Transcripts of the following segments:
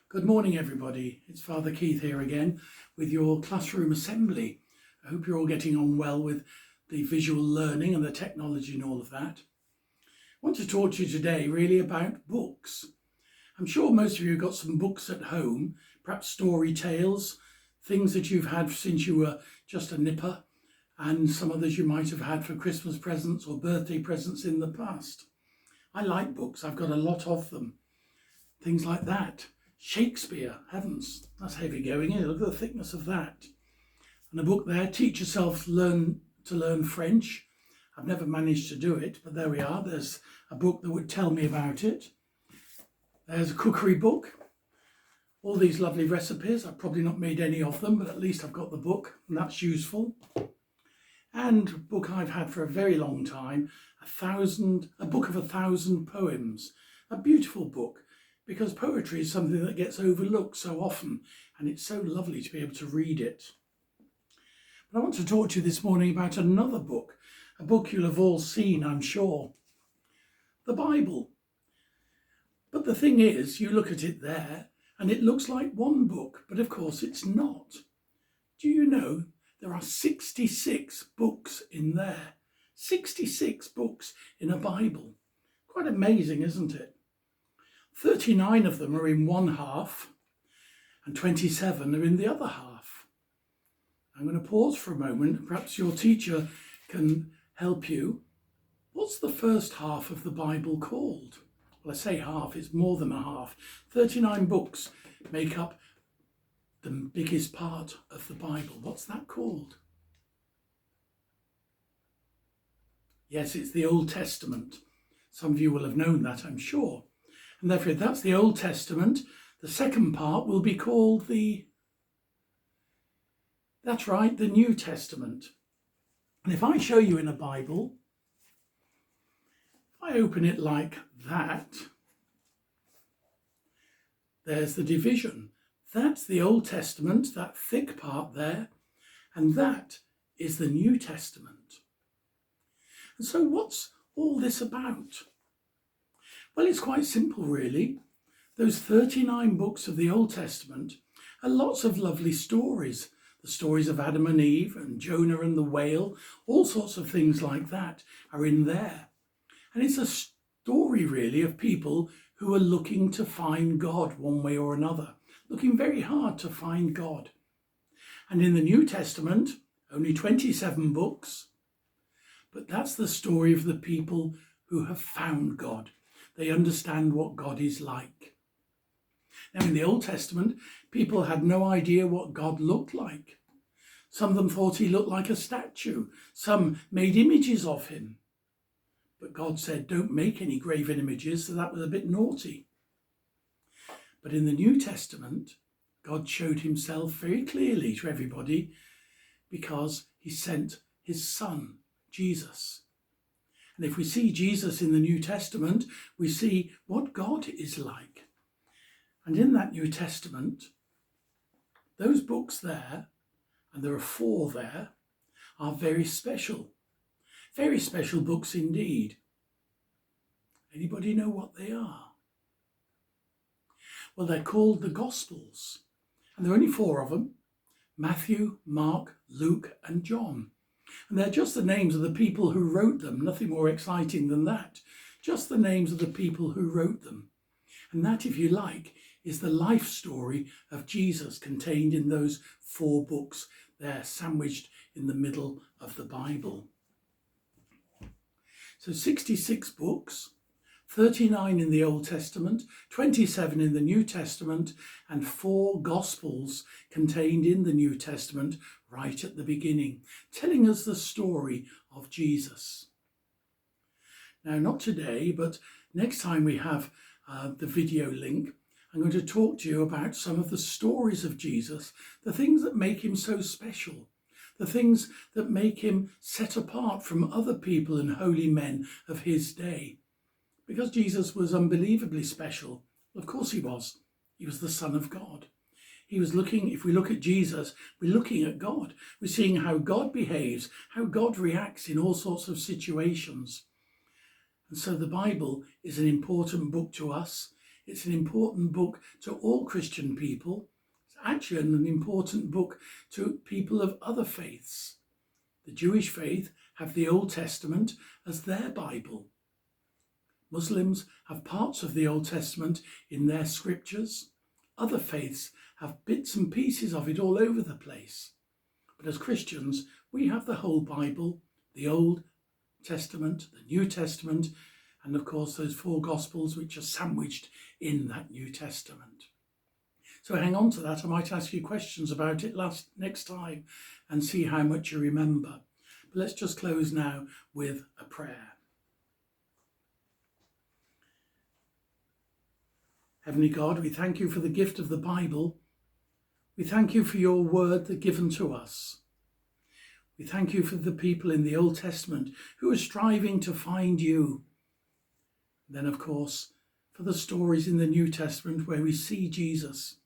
Good morning, everybody. It's Father Keith here again with your classroom assembly. I hope you're all getting on well with the visual learning and the technology and all of that. I want to talk to you today really about books. I'm sure most of you have got some books at home, perhaps story tales, things that you've had since you were just a nipper, and some others you might have had for Christmas presents or birthday presents in the past. I like books. I've got a lot of them. Things like that. Shakespeare, heavens, that's heavy going, isn't it? Look at the thickness of that. And a book there, Teach Yourself to Learn French. I've never managed to do it, but there we are. There's a book that would tell me about it. There's a cookery book. All these lovely recipes. I've probably not made any of them, but at least I've got the book, and that's useful. And a book I've had for a very long time, a book of 1,000 poems. A beautiful book, because poetry is something that gets overlooked so often, and it's so lovely to be able to read it. But I want to talk to you this morning about another book, a book you'll have all seen, I'm sure, the Bible. But the thing is, you look at it there, and it looks like one book, but of course it's not. Do you know there are 66 books in there? 66 books in a Bible. Quite amazing, isn't it? 39 of them are in one half and 27 are in the other half. I'm going to pause for a moment. Perhaps your teacher can help you. What's the first half of the Bible called? Well, I say half, it's more than a half. 39 books make up the biggest part of the Bible. What's that called? Yes, it's the Old Testament. Some of you will have known that, I'm sure. And therefore, if that's the Old Testament, the second part will be called that's right, the New Testament. And if I show you in a Bible, if I open it like that, there's the division. That's the Old Testament, that thick part there, and that is the New Testament. And so what's all this about? Well, it's quite simple, really. Those 39 books of the Old Testament are lots of lovely stories. The stories of Adam and Eve and Jonah and the whale, all sorts of things like that are in there. And it's a story, really, of people who are looking to find God one way or another, looking very hard to find God. And in the New Testament, only 27 books, but that's the story of the people who have found God. They understand what God is like. Now, in the Old Testament, people had no idea what God looked like. Some of them thought he looked like a statue. Some made images of him. But God said, don't make any graven images, so that was a bit naughty. But in the New Testament, God showed himself very clearly to everybody because he sent his son, Jesus. And if we see Jesus in the New Testament, we see what God is like. And in that New Testament, those books there, and there are 4 there, are very special books indeed. Anybody know what they are? Well, they're called the Gospels, and there are only 4 of them: Matthew, Mark, Luke, and John. And they're just the names of the people who wrote them, nothing more exciting than that. Just the names of the people who wrote them. And that, if you like, is the life story of Jesus contained in those 4 books there, sandwiched in the middle of the Bible. So 66 books, 39 in the Old Testament, 27 in the New Testament, and 4 Gospels contained in the New Testament right at the beginning, telling us the story of Jesus. Now, not today, but next time we have the video link, I'm going to talk to you about some of the stories of Jesus, the things that make him so special, the things that make him set apart from other people and holy men of his day. Because Jesus was unbelievably special. Of course he was. He was the Son of God. He was looking, if we look at Jesus, we're looking at God. We're seeing how God behaves, how God reacts in all sorts of situations. And so the Bible is an important book to us. It's an important book to all Christian people. It's actually an important book to people of other faiths. The Jewish faith have the Old Testament as their Bible. Muslims have parts of the Old Testament in their scriptures. Other faiths have bits and pieces of it all over the place. But as Christians, we have the whole Bible, the Old Testament, the New Testament, and of course those 4 Gospels which are sandwiched in that New Testament. So hang on to that. I might ask you questions about it next time and see how much you remember. But let's just close now with a prayer. Heavenly God, we thank you for the gift of the Bible. We thank you for your word that given to us. We thank you for the people in the Old Testament who are striving to find you. Then, of course, for the stories in the New Testament where we see Jesus,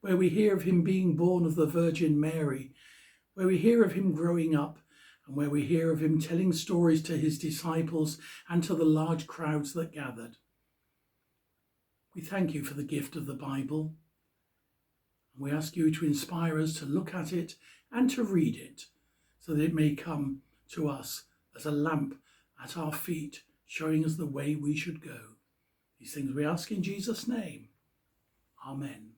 where we hear of him being born of the Virgin Mary, where we hear of him growing up, and where we hear of him telling stories to his disciples and to the large crowds that gathered. We thank you for the gift of the Bible, and we ask you to inspire us to look at it and to read it, so that it may come to us as a lamp at our feet, showing us the way we should go. These things we ask in Jesus' name. Amen.